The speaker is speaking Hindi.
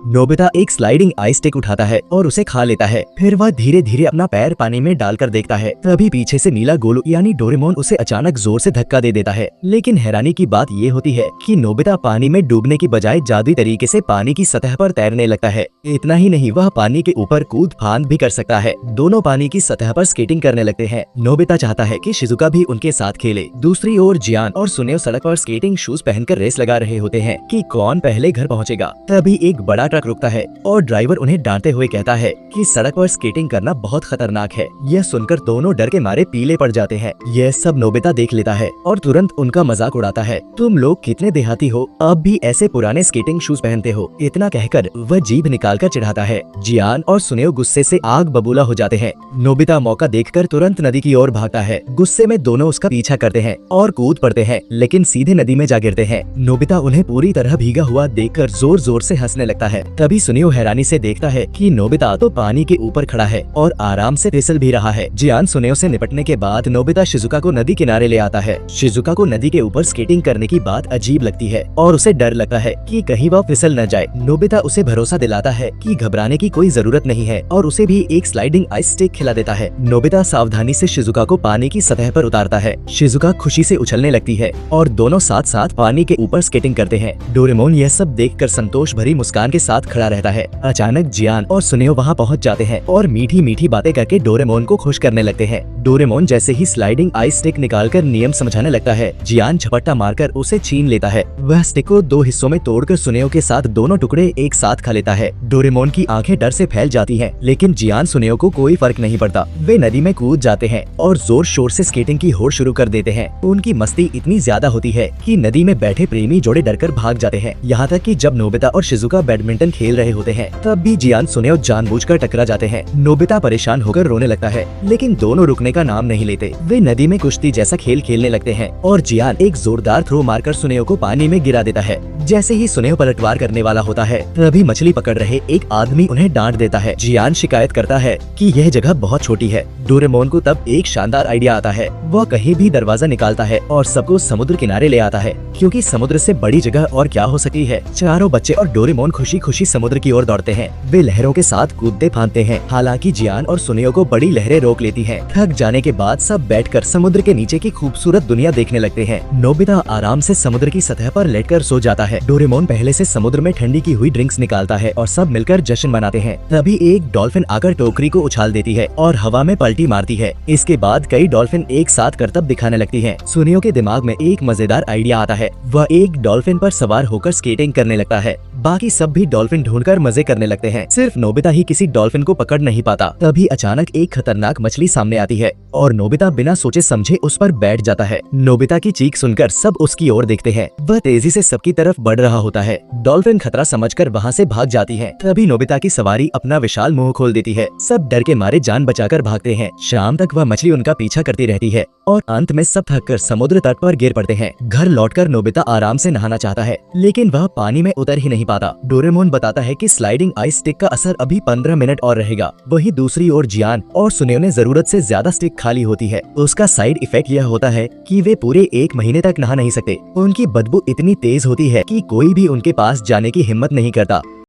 नोबिता एक स्लाइडिंग आइस स्टिक उठाता है और उसे खा लेता है। फिर वह धीरे धीरे अपना पैर पानी में डालकर देखता है। तभी पीछे से नीला गोलू यानी डोरेमोन उसे अचानक जोर से धक्का दे देता है। लेकिन हैरानी की बात ये होती है कि नोबिता पानी में डूबने की बजाय जादुई तरीके से पानी की सतह पर तैरने लगता है। इतना ही नहीं, वह पानी के ऊपर कूद फांद भी कर सकता है। दोनों पानी की सतह पर स्केटिंग करने लगते हैं। नोबिता चाहता है कि शिजुका भी उनके साथ खेले। दूसरी ओर जियान और सुनेओ सड़क पर स्केटिंग शूज पहनकर रेस लगा रहे होते हैं कि कौन पहले घर पहुंचेगा। तभी एक बड़ा ट्रक रुकता है और ड्राइवर उन्हें डांटते हुए कहता है कि सड़क पर स्केटिंग करना बहुत खतरनाक है। यह सुनकर दोनों डर के मारे पीले पड़ जाते हैं। यह सब नोबिता देख लेता है और तुरंत उनका मजाक उड़ाता है। तुम लोग कितने देहाती हो, अब भी ऐसे पुराने स्केटिंग शूज पहनते हो। इतना कहकर वह जीभ निकालकर चिढ़ाता है। जियान और सुनेओ गुस्से से आग बबूला हो जाते हैं। नोबिता मौका देखकर तुरंत नदी की ओर भागता है। गुस्से में दोनों उसका पीछा करते हैं और कूद पड़ते हैं, लेकिन सीधे नदी में जा गिरते हैं। नोबिता उन्हें पूरी तरह भीगा हुआ देखकर जोर जोर से हंसने लगता है। तभी सुनेओ हैरानी से देखता है कि नोबिता तो पानी के ऊपर खड़ा है और आराम से फिसल भी रहा है। जियान सुनेओ से निपटने के बाद नोबिता शिजुका को नदी किनारे ले आता है। शिजुका को नदी के ऊपर स्केटिंग करने की बात अजीब लगती है और उसे डर लगता है कि कहीं वह फिसल न जाए। नोबिता उसे भरोसा दिलाता है कि घबराने की कोई जरूरत नहीं है और उसे भी एक स्लाइडिंग आइस स्टिक खिला देता है। नोबिता सावधानी से शिजुका को पानी की सतह पर उतारता है। शिजुका खुशी से उछलने लगती है और दोनों साथ साथ पानी के ऊपर स्केटिंग करते हैं। डोरेमोन यह सब देखकर संतोष भरी मुस्कान के साथ खड़ा रहता है। अचानक जियान और सुनेओ वहां पहुंच जाते हैं और मीठी मीठी बातें करके डोरेमोन को खुश करने लगते हैं। डोरेमोन जैसे ही स्लाइडिंग आइस स्टिक निकालकर नियम समझाने लगता है, जियान झपट्टा मारकर उसे छीन लेता है। वह स्टिक को दो हिस्सों में तोड़कर सुनेओ के साथ दोनों टुकड़े एक साथ खा लेता है। डोरेमोन की आंखें डर से फैल जाती हैं, लेकिन जियान सुनेओ को कोई फर्क नहीं पड़ता। वे नदी में कूद जाते हैं और जोर शोर से स्केटिंग की होड़ शुरू कर देते हैं। उनकी मस्ती इतनी ज्यादा होती है कि नदी में बैठे प्रेमी जोड़े डरकर भाग जाते हैं। यहाँ तक कि जब नोबिता और शिजुका बैडमिंटन खेल रहे होते हैं, तब भी जियान सुनेओ जानबूझकर टकरा जाते हैं। नोबिता परेशान होकर रोने लगता है, लेकिन दोनों रुकने का नाम नहीं लेते। वे नदी में कुश्ती जैसा खेल खेलने लगते हैं और जियान एक जोरदार थ्रो मारकर सुनेओ को पानी में गिरा देता है। जैसे ही सुनेओ पलटवार करने वाला होता है, तभी मछली पकड़ रहे एक आदमी उन्हें डांट देता है। जियान शिकायत करता है कि यह जगह बहुत छोटी है। डोरेमोन को तब एक शानदार आइडिया आता है। वह कहीं भी दरवाजा निकालता है और सबको समुद्र किनारे ले आता है, क्योंकि समुद्र से बड़ी जगह और क्या हो सकती है। चारों बच्चे और डोरेमोन खुशी खुशी समुद्र की ओर दौड़ते हैं। वे लहरों के साथ कूदते फांदते हैं। हालांकि जियान और सुनेओ को बड़ी लहरें रोक लेती हैं। थक जाने के बाद सब बैठकर समुद्र के नीचे की खूबसूरत दुनिया देखने लगते हैं। नोबिता आराम से समुद्र की सतह पर लेटकर सो जाता है। डोरेमोन पहले से समुद्र में ठंडी की हुई ड्रिंक्स निकालता है और सब मिलकर जश्न मनाते हैं। तभी एक डॉल्फिन आकर टोकरी को उछाल देती है और हवा में पलटी मारती है। इसके बाद कई डॉल्फिन एक साथ करतब दिखाने लगती हैं। सुनेओ के दिमाग में एक मजेदार आइडिया आता है। वह एक डॉल्फिन पर सवार होकर स्केटिंग करने लगता है। बाकी सब भी डॉल्फिन ढूंढकर मजे करने लगते हैं। सिर्फ नोबिता ही किसी डॉल्फिन को पकड़ नहीं पाता। तभी अचानक एक खतरनाक मछली सामने आती है और नोबिता बिना सोचे समझे उस पर बैठ जाता है। नोबिता की चीख सुनकर सब उसकी ओर देखते हैं। वह तेजी से सबकी तरफ बढ़ रहा होता है। डॉल्फिन खतरा समझकर वहाँ से भाग जाती है। तभी नोबिता की सवारी अपना विशाल मुंह खोल देती है। सब डर के मारे जान बचाकर भागते हैं। शाम तक वह मछली उनका पीछा करती रहती है और अंत में सब थककर समुद्र तट पर गिर पड़ते हैं। घर लौटकर नोबिता आराम से नहाना चाहता है, लेकिन वह पानी में उतर ही नहीं पाता। डोरेमोन बताता है कि स्लाइडिंग आइस स्टिक का असर अभी 15 मिनट और रहेगा। वहीं दूसरी ओर जियान और सुनेओ ने जरूरत से ज्यादा स्टिक खाली होती है। उसका साइड इफेक्ट यह होता है कि वे पूरे 1 महीने तक नहा नहीं सकते। उनकी बदबू इतनी तेज होती है कि कोई भी उनके पास जाने की हिम्मत नहीं करता।